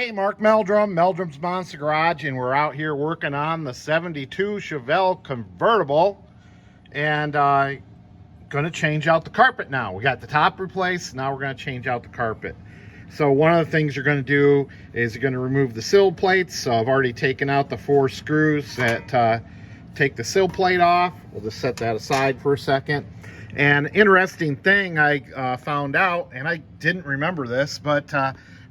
Hey, Mark Meldrum's Monster Garage, and we're out here working on the 72 Chevelle Convertible, and gonna change out the carpet now. We got the top replaced, now we're gonna change out the carpet. So one of the things you're gonna do is you're gonna remove the sill plates. So I've already taken out the 4 screws that take the sill plate off. We'll just set that aside for a second. And interesting thing I found out, and I didn't remember this, but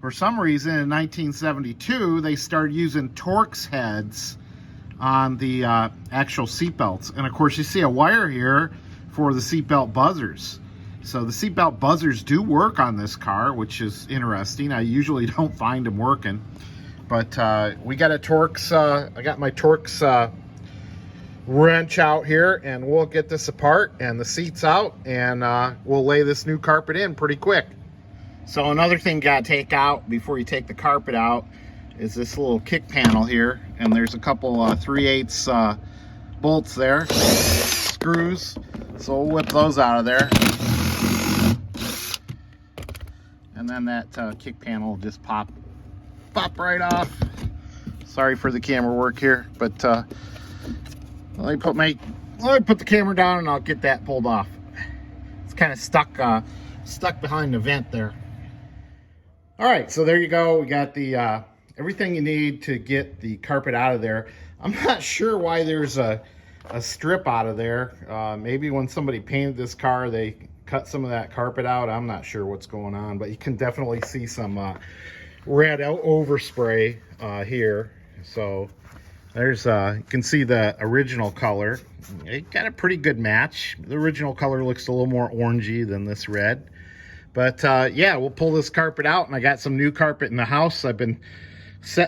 for some reason in 1972 they started using Torx heads on the actual seatbelts. And of course you see a wire here for the seatbelt buzzers. So the seatbelt buzzers do work on this car, which is interesting. I usually don't find them working, but we got a Torx, I got my Torx wrench out here, and we'll get this apart and the seats out, and we'll lay this new carpet in pretty quick. So another thing you gotta take out before you take the carpet out is this little kick panel here, and there's a couple 3/8 bolts there, screws. So we'll whip those out of there, and then that kick panel will just pop right off. Sorry for the camera work here, but let me put the camera down and I'll get that pulled off. It's kind of stuck behind the vent there. All right, so there you go. We got the everything you need to get the carpet out of there. I'm not sure why there's a strip out of there. Maybe when somebody painted this car, they cut some of that carpet out. I'm not sure what's going on, but you can definitely see some red overspray here. So there's you can see the original color. It got a pretty good match. The original color looks a little more orangey than this red. But yeah, we'll pull this carpet out, and I got some new carpet in the house. I've been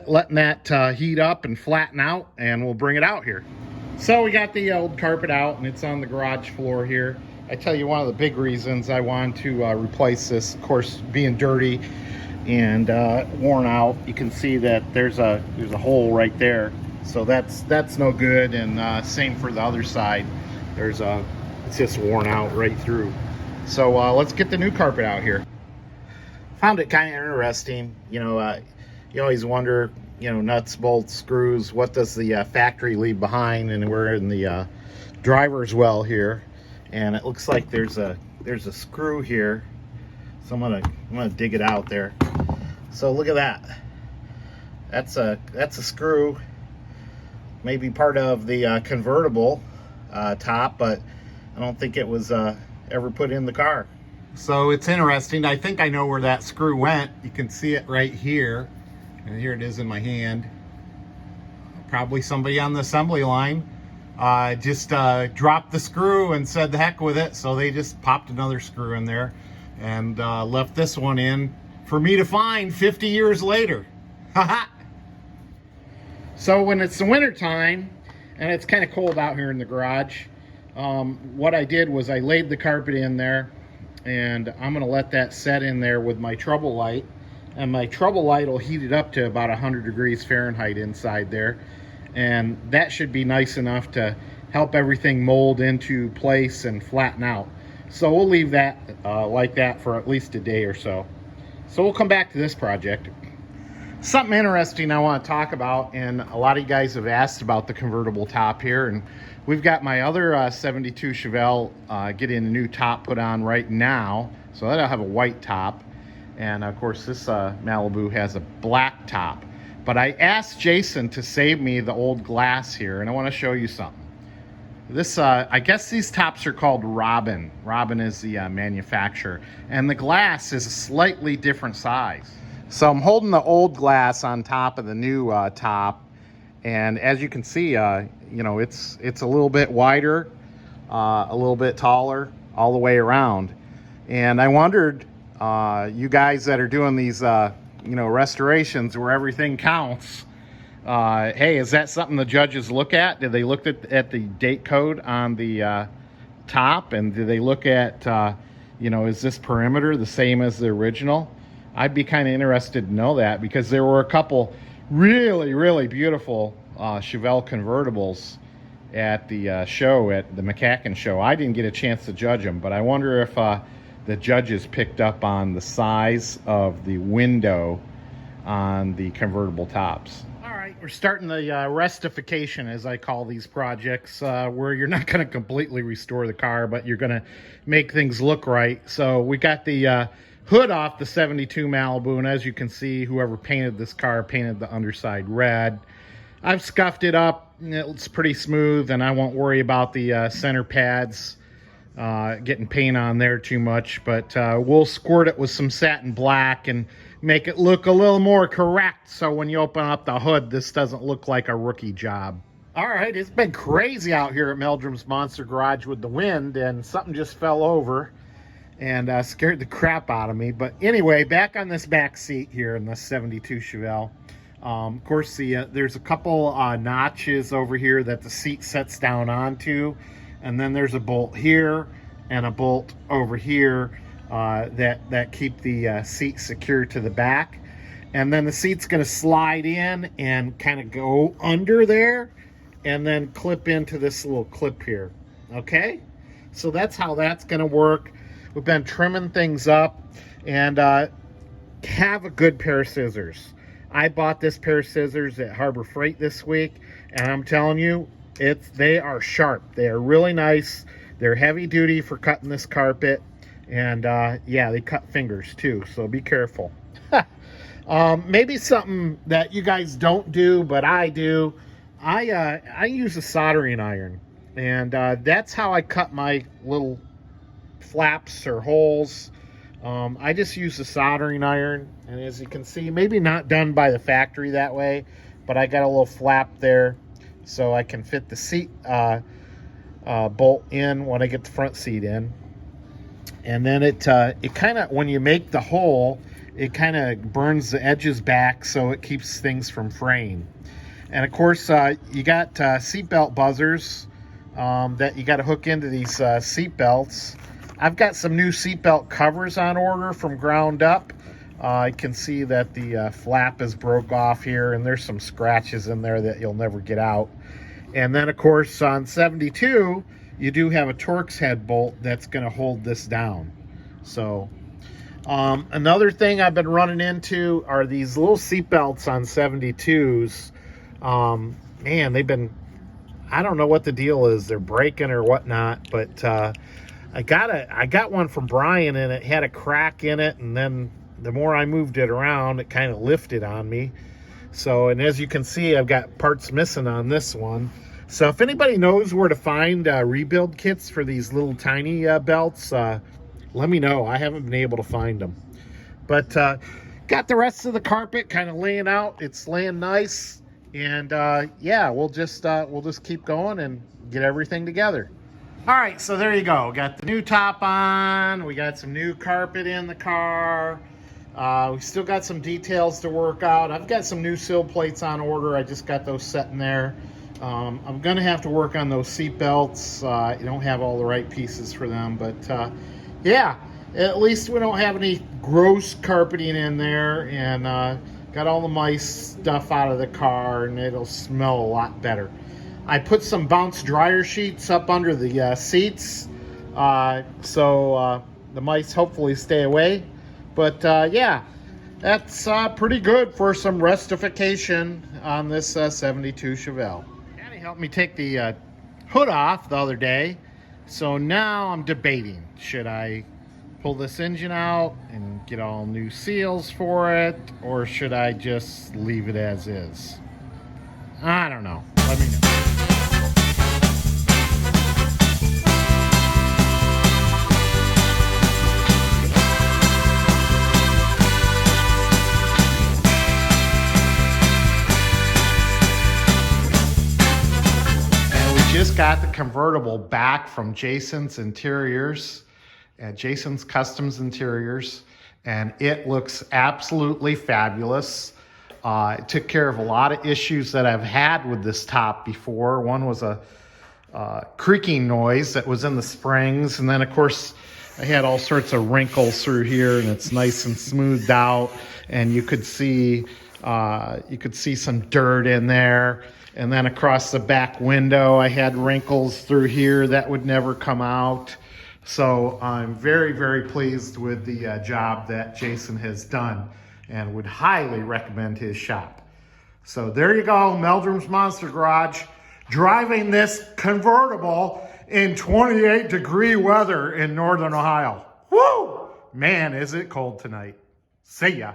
letting that heat up and flatten out, and we'll bring it out here. So we got the old carpet out, and it's on the garage floor here. I tell you, one of the big reasons I wanted to replace this, of course, being dirty and worn out, you can see that there's a hole right there. So that's no good, and same for the other side. It's just worn out right through. So let's get the new carpet out here. Found it kind of interesting. You know, you always wonder, you know, nuts, bolts, screws, what does the factory leave behind? And we're in the driver's well here, and it looks like there's a screw here. So I'm gonna dig it out there. So look at that. That's a screw. Maybe part of the convertible top, but I don't think it was ever put in the car. So it's interesting. I think I know where that screw went. You can see it right here, and here it is in my hand. Probably somebody on the assembly line just dropped the screw and said the heck with it, so they just popped another screw in there and left this one in for me to find 50 years later. Haha. So when it's the winter time and it's kind of cold out here in the garage, what I did was I laid the carpet in there, and I'm going to let that set in there with my trouble light, and my trouble light will heat it up to about 100 degrees Fahrenheit inside there, and that should be nice enough to help everything mold into place and flatten out. So we'll leave that like that for at least a day or so. So we'll come back to this project. Something interesting I want to talk about, and a lot of you guys have asked about the convertible top here, and we've got my other 72 Chevelle getting a new top put on right now, so that'll have a white top, and of course this Malibu has a black top. But I asked Jayson to save me the old glass here, and I want to show you something. This I guess these tops are called Robin. Robin is the manufacturer, and the glass is a slightly different size. So I'm holding the old glass on top of the new top, and as you can see, you know, it's a little bit wider, a little bit taller all the way around. And I wondered, you guys that are doing these, you know, restorations where everything counts, hey, is that something the judges look at? Did they look at the date code on the top, and did they look at, you know, is this perimeter the same as the original? I'd be kind of interested to know that, because there were a couple really beautiful Chevelle convertibles at the show, at the McCacken show. I didn't get a chance to judge them, but I wonder if the judges picked up on the size of the window on the convertible tops. All right, we're starting the restification, as I call these projects, where you're not going to completely restore the car, but you're going to make things look right. So we got the hood off the 72 Malibu, and as you can see, whoever painted this car painted the underside red. I've scuffed it up. It's pretty smooth, and I won't worry about the center pads getting paint on there too much, but we'll squirt it with some satin black and make it look a little more correct, so when you open up the hood, this doesn't look like a rookie job. All right, it's been crazy out here at Meldrum's Monster Garage with the wind, and something just fell over and scared the crap out of me. But anyway, back on this back seat here in the 72 Chevelle. Of course, there's a couple notches over here that the seat sets down onto, and then there's a bolt here and a bolt over here that keep the seat secure to the back. And then the seat's going to slide in and kind of go under there and then clip into this little clip here. Okay, so that's how that's going to work. We've been trimming things up, and have a good pair of scissors. I bought this pair of scissors at Harbor Freight this week, and I'm telling you, they are sharp. They are really nice. They're heavy duty for cutting this carpet, and yeah, they cut fingers too, so be careful. Maybe something that you guys don't do, but I do. I use a soldering iron, and that's how I cut my little flaps or holes. I just use a soldering iron, and as you can see, maybe not done by the factory that way, but I got a little flap there so I can fit the seat bolt in when I get the front seat in. And then it kind of, when you make the hole, it kind of burns the edges back so it keeps things from fraying. And of course, you got seatbelt buzzers that you got to hook into these seat belts. I've got some new seatbelt covers on order from Ground Up. I can see that the flap is broke off here, and there's some scratches in there that you'll never get out. And then, of course, on 72, you do have a Torx head bolt that's going to hold this down. So, another thing I've been running into are these little seatbelts on 72s. Man, they've been, I don't know what the deal is. They're breaking or whatnot, but I got one from Brian, and it had a crack in it, and then the more I moved it around, it kind of lifted on me. So, and as you can see, I've got parts missing on this one. So if anybody knows where to find rebuild kits for these little tiny belts, let me know. I haven't been able to find them. But got the rest of the carpet kind of laying out. It's laying nice, and yeah, we'll just keep going and get everything together. All right, so there you go. Got the new top on. We got some new carpet in the car. We still got some details to work out. I've got some new sill plates on order. I just got those set in there. I'm going to have to work on those seat belts. I don't have all the right pieces for them, but yeah, at least we don't have any gross carpeting in there, and got all the mice stuff out of the car, and it'll smell a lot better. I put some bounce dryer sheets up under the seats, so the mice hopefully stay away. But yeah, that's pretty good for some restification on this 72 Chevelle. Daddy helped me take the hood off the other day, so now I'm debating, should I pull this engine out and get all new seals for it, or should I just leave it as is? I don't know. Let me know. Just got the convertible back from Jayson's Interiors at Jayson's Customs Interiors, and it looks absolutely fabulous. It took care of a lot of issues that I've had with this top before. One was a creaking noise that was in the springs, and then of course I had all sorts of wrinkles through here, and it's nice and smoothed out, and you could see some dirt in there. And then across the back window, I had wrinkles through here that would never come out. So I'm very, very pleased with the job that Jayson has done. and would highly recommend his shop. So there you go, Meldrum's Monster Garage, driving this convertible in 28-degree weather in Northern Ohio. Woo! Man, is it cold tonight. See ya.